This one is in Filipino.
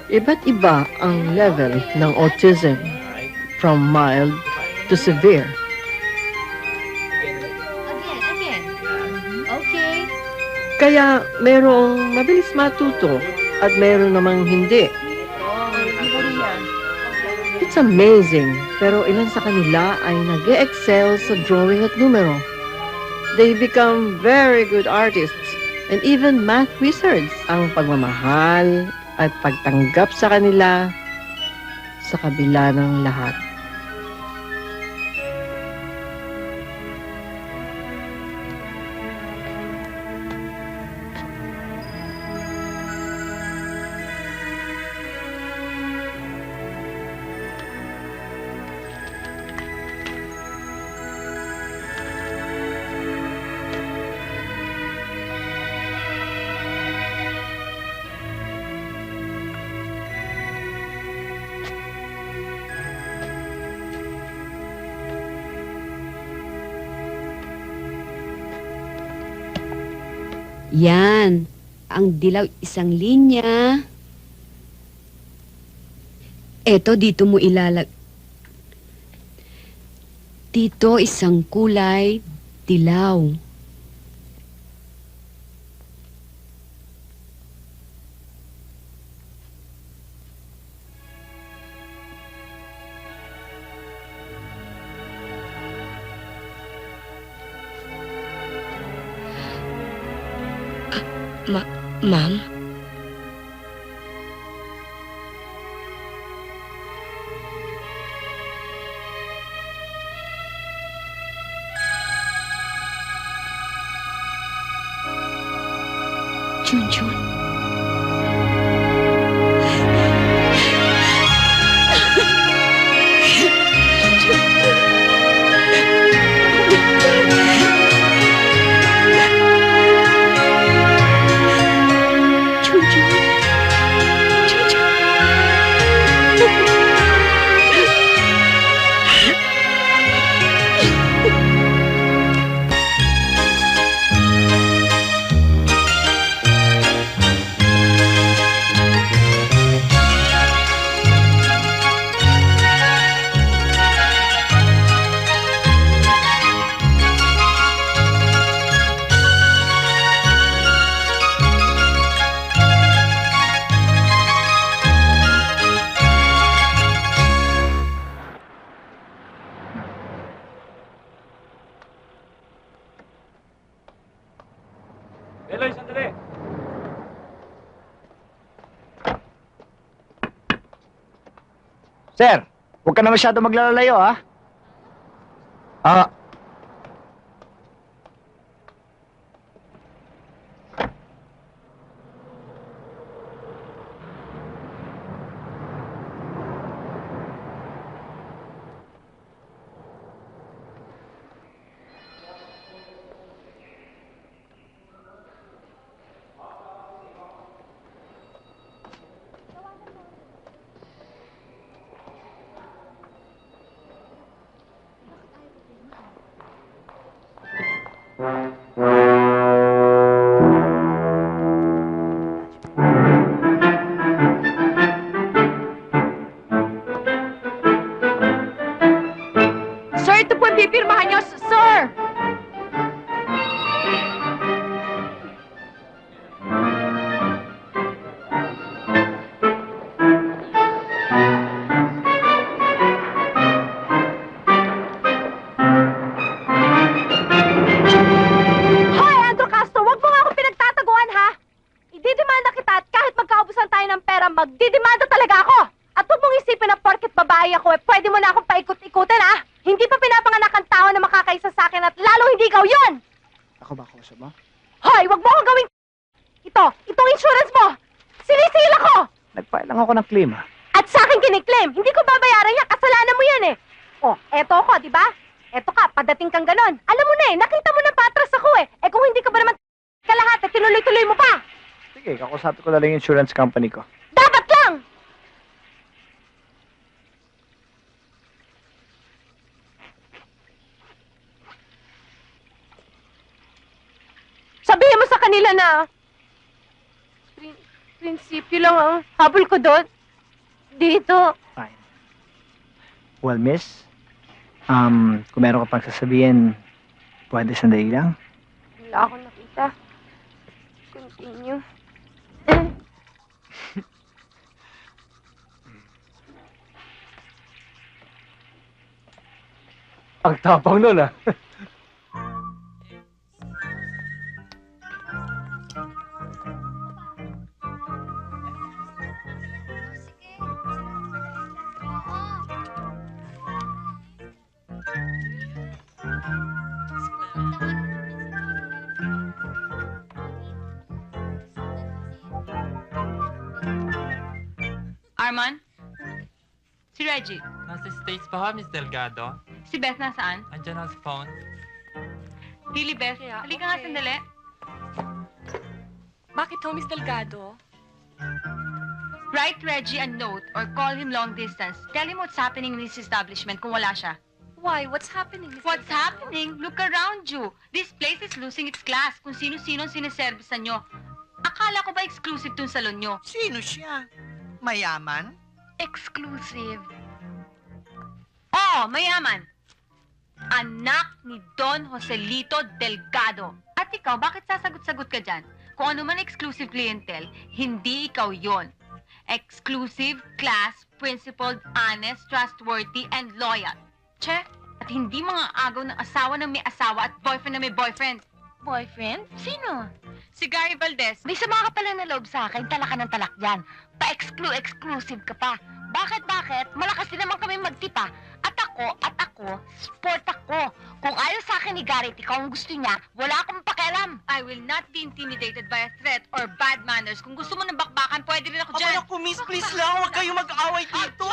Iba't iba ang level ng autism, from mild to severe. Again. Okay. Kaya merong mabilis matuto at meron namang hindi. It's amazing, pero ilan sa kanila ay nag-excel sa drawing at numero. They become very good artists and even math wizards. Ang pagmamahal at pagtanggap sa kanila sa kabila ng lahat. Yan. Ang dilaw isang linya. Eto, dito mo Dito isang kulay dilaw. Ma'am? Junjun? Eloy, sandali! Sir, huwag ka na masyado maglalalayo, ha? Sir, ito po ang pipirmahan niyo, sir! Hoy, Andrew Castro, wag mo nga akong pinagtataguan, ha? Ididemanda kita at kahit magkaubusan tayo ng pera, magdidemanda talaga ako! At huwag mong isipin na porket babae ako, pwede mo na akong paikot-ikutin, ha? Hindi pa pinapanganak ang tao na makakaisa sa akin at lalo hindi ikaw yun! Ako ba kausap mo? Hoy, wag mo akong gawing... Itong insurance mo! Sinisil ako! Nag-file lang ako ng claim, ha? At sa akin kiniklaim, hindi ko babayaran yan, kasalanan mo yan eh! Oh, eto ako, di ba? Eto ka, padating kang ganon. Alam mo na eh, nakita mo na patras ako eh. Eh kung hindi ka ba naman kalahat, eh, tinuloy-tuloy mo pa! Sige, kakusapin ko na lang yung insurance company ko. Dapat lang! Sabihin mo sa kanila na prinsipyo lang ang habol ko doon. dito. Fine. Well, miss, kung meron ka pang sasabihin, pwede sandali lang. Wala akong nakita. Continue. Ang tapang nun, ah. Arman? Si Reggie? Nasa States pa ha, Miss Delgado? Si Beth nasaan? Andiyan na sa phone. Really, Beth? Yeah, Halika nga okay. sandali. Bakit ho, Miss Delgado? Write Reggie a note or call him long distance. Tell him what's happening in his establishment kung wala siya. Why? What's happening, Miss What's Delgado? happening? Look around you. This place is losing its class kung sino-sino ang siniservisan nyo. Akala ko ba exclusive tong salon nyo? Sino siya? Mayaman? Exclusive. Oh, mayaman. Anak ni Don Joselito Delgado. At ikaw, bakit sasagot-sagot ka dyan? Kung ano man exclusive clientele, hindi ikaw yon. Exclusive, class, principled, honest, trustworthy, and loyal. Che, at hindi mga agaw ng asawa ng may asawa at boyfriend na may boyfriend. Boyfriend? Sino? Si Gary Valdez. May sama ka pala na loob sa akin. Tala ka ng talak dyan. Pa-exclusive ka pa. Bakit? Malakas din naman kami magtipa. At ako, sport ako. Kung ayaw sa akin ni Garrett, ikaw ang gusto niya, wala akong pakialam. I will not be intimidated by a threat or bad manners. Kung gusto mo ng bakbakan, pwede rin ako dyan. Ako, miss, please lang. Huwag kayo mag-away dito.